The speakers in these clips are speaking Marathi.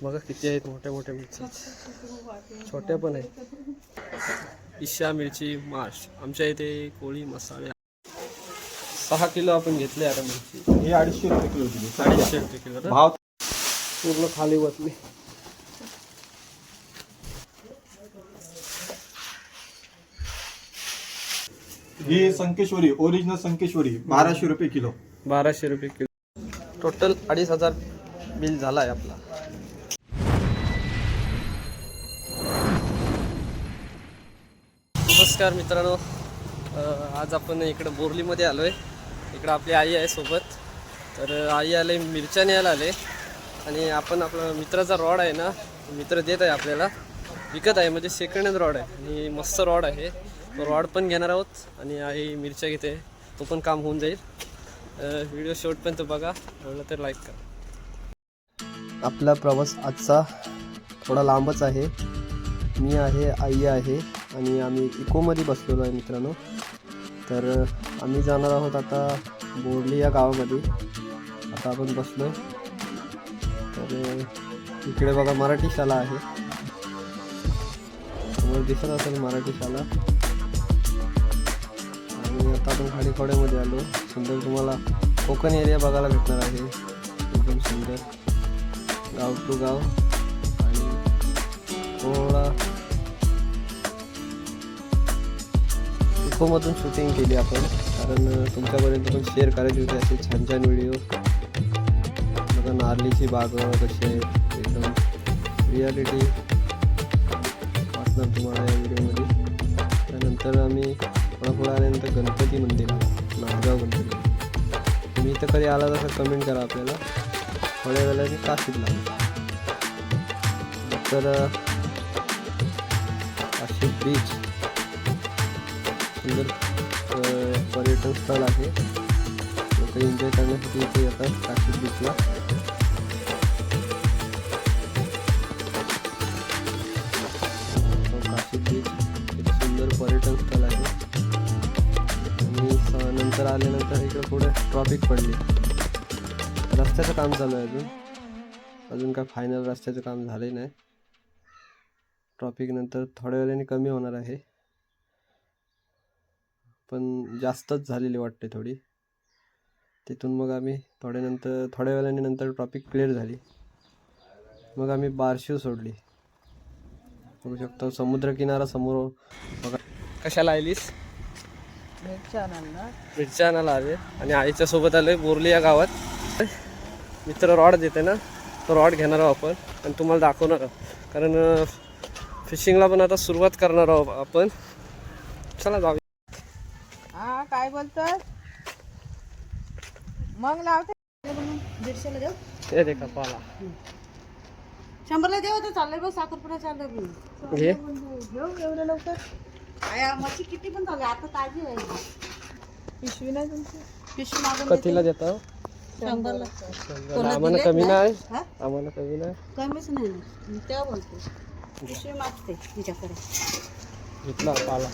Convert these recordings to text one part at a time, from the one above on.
बघा किती आहेत मोठ्या मोठ्या मिरच्या, छोट्या पण आहेत. ईशा मिरची माश आमच्या इथे कोळी मसाले 6 किलो आपण घेतले आता मिरची. हे 250 रुपये किलो दिली. 250 रुपये किलो ना? भाव पूर्ण खाली बसली. ही संकेश्वरी ओरिजिनल संकेश्वरी 1200 रुपये किलो. 1200 रुपये किलो. टोटल 2500 बिल झाला आहे आपला. नमस्कार मित्रांनो, आज आपण इकडं बोरलीमध्ये आलो आहे. इकडं आपली आई आहे सोबत. तर आई आले मिरच्या न्यायला आले आणि आपण आपला मित्राचा रॉड आहे ना, मित्र देत आहे आपल्याला, विकत आहे म्हणजे सेकंड हँड रॉड आहे आणि मस्त रॉड आहे. तो रॉड पण घेणार आहोत आणि आई मिरच्या घेते, तो पण काम होऊन जाईल. व्हिडिओ शेवटपर्यंत बघा, आवडलं तर लाईक करा. आपला प्रवास आजचा थोडा लांबच आहे. मी आहे, आई आहे आणि आम्ही इकोमध्ये बसलेलो आहे मित्रांनो. तर आम्ही जाणार आहोत आता बोरली या गावामध्ये. आता आपण बसलो. तर इकडे बघा मराठी शाळा आहे, समोर दिसत असेल मराठी शाळा. आणि आता आपण खाडीखोड्यामध्ये आलो. सुंदर तुम्हाला कोकण एरिया बघायला भेटणार आहे, एकदम सुंदर गाव टू गाव. आणि थोडा इकोमधून शूटिंग केली आपण, कारण तुमच्यापर्यंत पण शेअर करायची होती असे छान छान व्हिडिओ. बघा नारळीची बागं कशी आहेत, एकदम रियालिटी वाटणार तुम्हाला या व्हिडिओमध्ये. त्यानंतर आम्ही थोडा आल्यानंतर गणपती मंदिर, नांदगाव गणपती. तुम्ही इथं कधी आला तसं कमेंट करा आपल्याला. थोड्या वेळाने काशीला. तर काशी बीच सुंदर पर्यटन स्थळ आहे. लोक एन्जॉय करण्यासाठी इथे येतात काशी बीचला. काशी बीच एक सुंदर पर्यटन स्थळ आहे. आणि नंतर आल्यानंतर इकडं पुढे ट्रॉफिक पडली. रस्त्याचं काम चालू आहे, अजून काय फायनल रस्त्याचं काम झाले नाही. ट्रॉफिक नंतर थोड्या वेळाने कमी होणार आहे, पण जास्तच झालेली वाटते थोडी. तिथून मग आम्ही थोड्या वेळाने नंतर ट्रॉफिक क्लिअर झाली, मग आम्ही बारशिव सोडली. बघू शकतो समुद्रकिनारा समोर. बघा कशाला आलीस? मिरच्या आणायला आले आणि आईच्या सोबत आले बोरली या गावात. मित्र रॉड देते ना, तो रॉड घेणार आहोत आपण आणि तुम्हाला दाखवणार आहोत, कारण फिशिंगला पण आता सुरुवात करणार आहोत आपण. चला जाऊ. हा काय बोलतात मग लावते. 150ला देऊ, ते दे का पाला 100ला देऊ. तर चाललंय बघ साखरपुडा चाललंय. घे घेऊ एवढं लवकर. काय मच्छी किती पण चालू आता ताजी आहे. पिशवी नाही तुमची? पिशवी मागून कथीला देता? 100ला. आम्हाला कमी नाही, आम्हाला कमी नाही. कमीच नाही ना तेव्हा बोलते. पिशवी मागते तुझ्याकडे. घेतला पाला.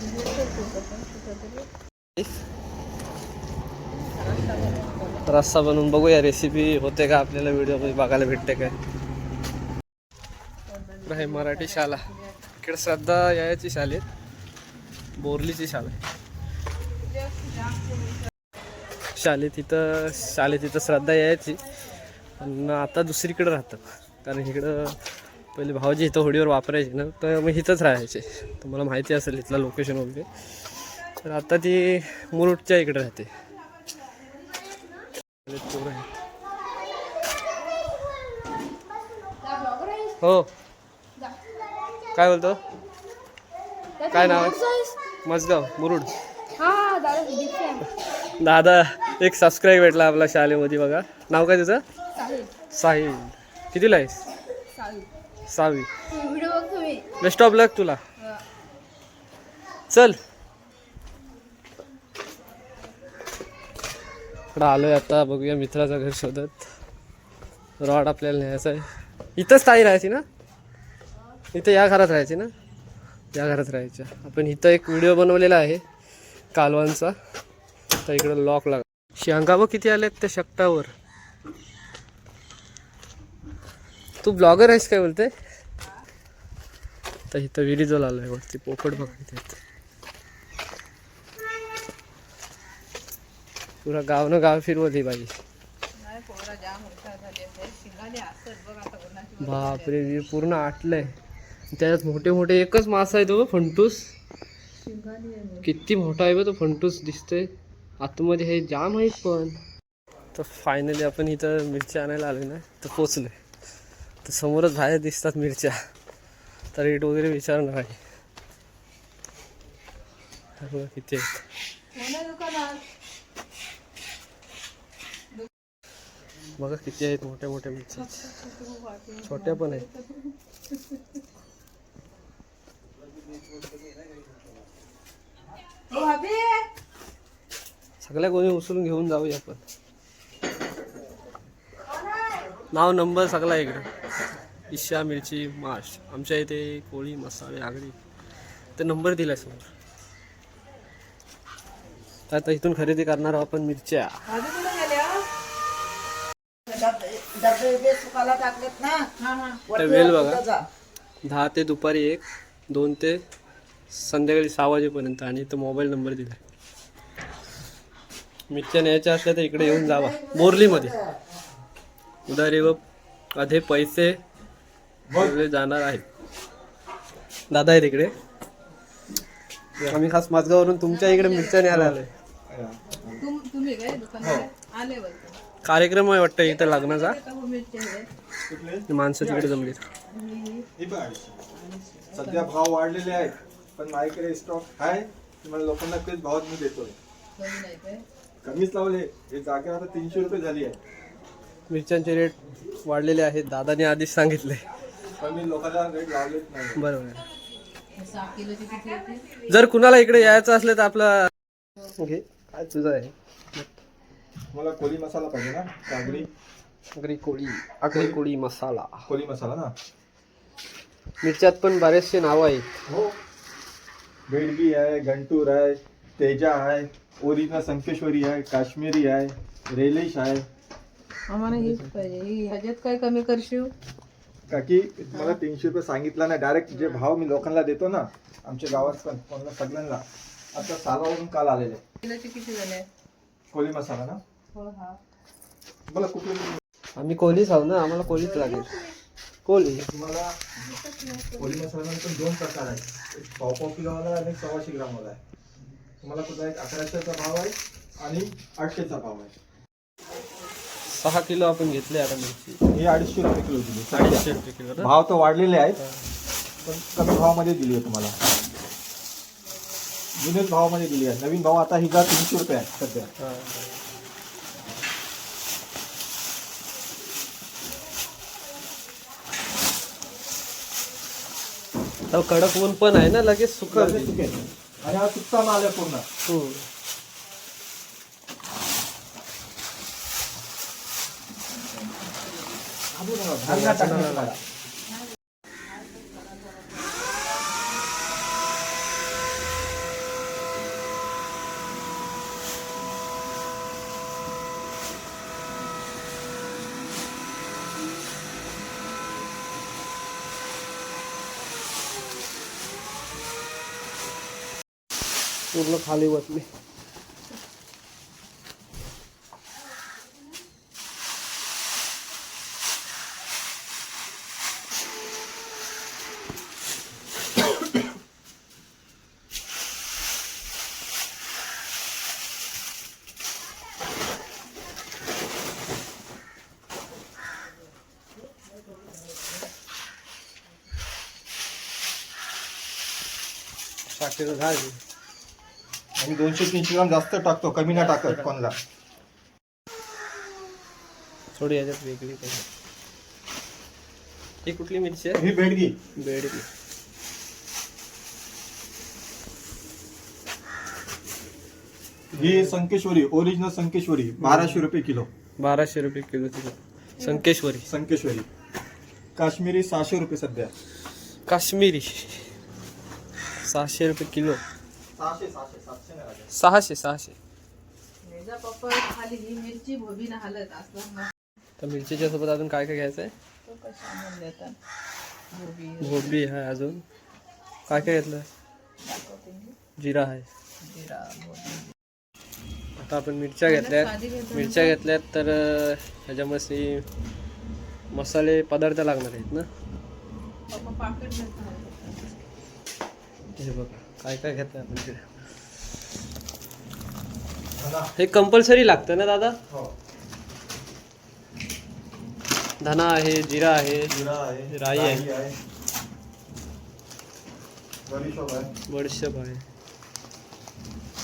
रस्सा बनवून बघूया, रेसिपी होते का आपल्याला व्हिडिओ बघायला भेटते काय. आहे मराठी शाळा. इकडे श्रद्धा याची शाळेत, बोरलीची शाळा आहे. शाळेत इथं श्रद्धा यायची, पण आता दुसरीकडे राहतात. कारण इकडं पहिले भाऊजी इथं होडीवर वापरायचे ना, तर मग इथंच राहायचे. तुम्हाला माहिती असेल इथलं लोकेशन वगैरे. तर आता ती मुरुडच्या इकडे राहते. हो काय बोलतो? काय नाव आहे? मजगाव मुरुड. दादा एक सबस्क्राईब भेटला आपला शाळेमध्ये. बघा नाव काय तुझं? साहिल. कितीला आहेस? 6वी. बेस्ट ऑफ लक तुला. चल इकडं आलोय आता. बघूया मित्राचं घर शोधत. रॉड आपल्याला न्यायचं आहे. इथंच ताई राहायची ना, इथं या घरात राहायची ना, या घरात राहायच्या. आपण इथं एक व्हिडिओ बनवलेला आहे कालवांचा. तर इकडं लॉक लागा. शेंगा बघ किती आल्यात त्या शकटावर. तू ब्लॉगर आहेस काय बोलते? तर इथं विहिरी जवळ आलोय वरती पोपट बघ इथे. पुरा गाव न गाव फिरवली बाई. बापरे विहीर पूर्ण आटलंय. त्याच्यात मोठे मोठे एकच मासा आहे तो फंटूस. किती मोठा आहे बघ तो फंटूस दिसतोय. आतमध्ये हे जाम आहेत पण. तर फायनली आपण इथं मिरच्या आणायला आलोय ना, तर पोचलोय. तर समोरच बाहेर दिसतात मिरच्या. तर रेट वगैरे विचारणार आहे. बघा किती आहेत. बघा किती आहेत मोठ्या मोठ्या मिरच्या. छोट्या पण आहेत. सगळ्या कोणी उचलून घेऊन जाऊया आपण. नाव नंबर सगळा इकडे. ईशा मिरची माश. आमच्या इथे कोळी मसाले आगरी ते नंबर दिलाय समोर. तर आता इथून खरेदी करणार आहोत आपण मिरच्या. वेळ बघा 10 ते दुपारी 1, 2 ते संध्याकाळी 6 वाजेपर्यंत. आणि इथं मोबाईल नंबर दिलाय. मिरच्या न्यायच्या असल्या तर इकडे येऊन जावा बोरलीमध्ये. उधारी व आधे पैसे बोलले जाणार आहेत. दादा आहे तिकडे. आम्ही खास माझगाववरून तुमच्या इकडे मिरच्या न्यायला आलोय. कार्यक्रम आहे वाटतं इथं लग्नाचा. माणसं तिकडे जमली. सध्या भाव वाढलेले आहेत पण माझ्याकडे स्टॉक आहे. तुम्हाला लोकांना तेच भावात मी देतोय. कमीच लावले. हे जागा आता 300 रुपये झाली आहे. मिरच्यांचे रेट वाढलेले आहेत. दादाने आधीच सांगितले. पण मी लोकांना रेट लावलेच नाही. बरोबर. जर कुणाला इकडे यायचं असलं तर आपला घे. काय तुझं आहे? मला कोळी मसाला पाहिजे ना. आगरी कोळी मसाला. कोळी मसाला ना. मिरच्यात पण बरेचसे नाव आहेत. हो. बेडगी आहे, गंटूर आहे, तेजा आहे, ओरिजिनल संकेश्वरी आहे, काश्मीरी आहे, रेलिश आहे. आम्हाला हेच पाहिजे. ह्याच्यात काय कमी करशील? काकी मला 300 रुपये सांगितला ना. डायरेक्ट जे भाव मी लोकांना देतो ना आमच्या गावात पण कोणाला सगळ्यांना. आता सालावरून काल आलेले. किती झाले? कोळी मसाला ना. हो हा. मला कुठले आम्ही कोळीच आहो ना. आम्हाला कोळीच लागेल. कोळी. तुम्हाला कोळी मसाला पण 2 प्रकार आहेत. एक 1.5 किलोवाला आणि 125 ग्रामवाला आहे. तुम्हाला कुठला एक 1100चा भाव आहे आणि 800चा भाव आहे. 6 किलो आपण घेतले आता मिरची. हे 250 रुपये किलो दिली. 250 रुपये किलो. भाव तर वाढलेले आहेत पण कमी भावामध्ये दिली आहे तुम्हाला. जुनेच भावामध्ये दिली आहे. नवीन भाव आता हिचा 300 रुपये आहे सध्या. तर कडक ऊन पण आहे ना. लगेच सुकल. आणि हा सुट्टा माल आहे पूर्ण. पूर्ण खाली बसले. टाकेचं झाड. आम्ही 200-300 ग्राम जास्त टाकतो. कमी नाही टाकत कोणाला. थोडी याच्यात वेगळी काही. ही कुठली मिरची आहे? ही बेडगी. बेडगी. ही संकेश्वरी ओरिजिनल संकेश्वरी 1200 रुपये किलो. 1200 रुपये किलो. संकेश्वरी. संकेश्वरी. काश्मीरी 600 रुपये सध्या. काश्मीरी 600 रुपये किलो. 600. पप्पा खाली ही मिरची भोबी ना हालत असला. तर मिरचीच्या सोबत अजून काय काय घ्यायचं आहे? गोबी आहे अजून काय काय घेतलं जिरा आहे आता आपण मिरच्या घेतल्यात तर ह्याच्यामध्ये मसाले पदार्थ लागणार आहेत ना हे बघा काय काय घेतलं आपण इकडे हे कंपल्सरी लागतं ना दादा हो धना आहे जिरा आहे राई आहे बडीशोप आहे बडीशेप आहे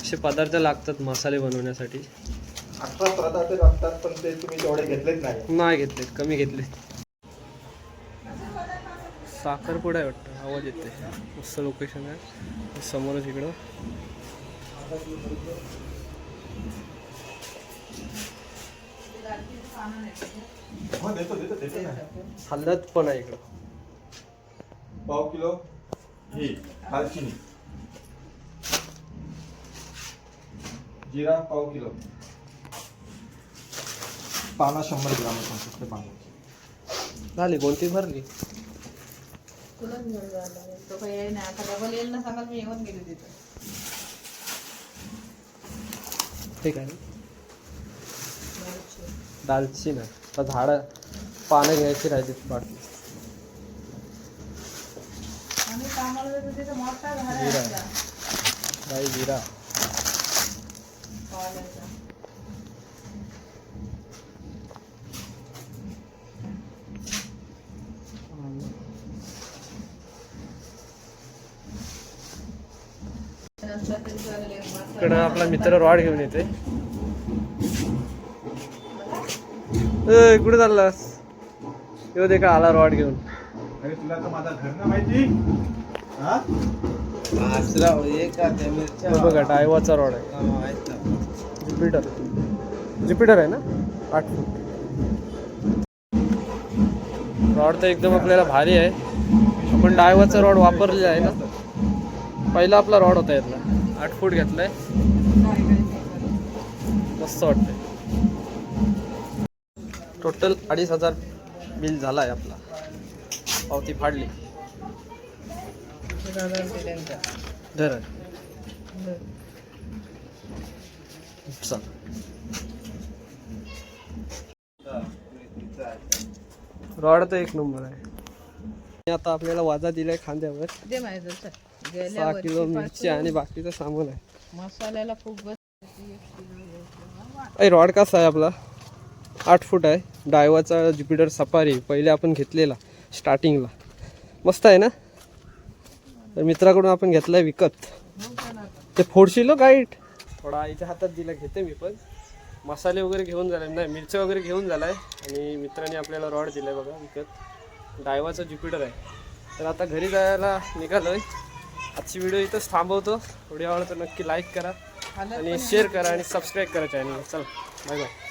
असे पदार्थ लागतात मसाले बनवण्यासाठी 18 पदार्थ लागतात पण ते तुम्ही तेवढे घेतलेच नाही घेतलेत कमी घेतले साखरपुडा आहे वाटतं आवाज येते मस्त लोकेशन आहे समोरच इकडं हो देतो ना हलद पण आहे इकडं पाव किलो ही दालचिनी जिरा पाव किलो पाना 100 ग्राम आहे फक्त पाना झाली कोणती भरली तुलाच घेऊन जायला तो काही येई नाही आता डबल येईल ना सांगाल मी येऊन गेले तिथं ठीक आहे दालचिनी आता झाडं पानं घ्यायची राहिली वाटली आम्ही कामाला जातो तिथं मोठा झाड आहे जिरा. आमच्या राई जिरा कॉलेजचा. नंतर ते झालेले मसाला. इकडं आपला मित्र रॉड घेऊन येते ए कुठे चाललास येऊ दे का आला रॉड घेऊन अरे तुला तर माझा घर ना माहिती हा हे बघा डायवाचा रॉड आहे ज्युपिटर आहे ना 8 फूट रॉड तर एकदम आपल्याला भारी आहे आपण डायवाचा रॉड वापरलेला आहे ना पहिला आपला रॉड होता यातला 8 फूट घेतलाय मस्त वाटतंय टोटल 2500 बिल झाला आहे आपला पावती फाडली धर रॉड तर एक नंबर आहे आता आपल्याला वाजा दिलाय खांद्यावर दे माहिती सर 6 किलो मिरची आणि बाकीचं सामान आहे मसाल्याला खूप रॉड कसा आहे आपला 8 फूट आहे डायवाचा ज्युपिटर सफारी पहिले आपण घेतलेला स्टार्टिंगला मस्त आहे ना तर मित्राकडून आपण घेतलाय विकत ते फोडशील गाईट थोडा आईच्या हातात दिला घेते मी पण मसाले वगैरे घेऊन झाले नाही मिरच्या वगैरे घेऊन झालाय आणि मित्रांनी आपल्याला रॉड दिलाय बघा विकत डायवाचा ज्युपिटर आहे तर आता घरी जायला निघालोय आजची व्हिडिओ इथंच थांबवतो थोडी आवडतं नक्की लाईक करा आणि शेअर करा आणि सबस्क्राईब करा चॅनल चल बाय बाय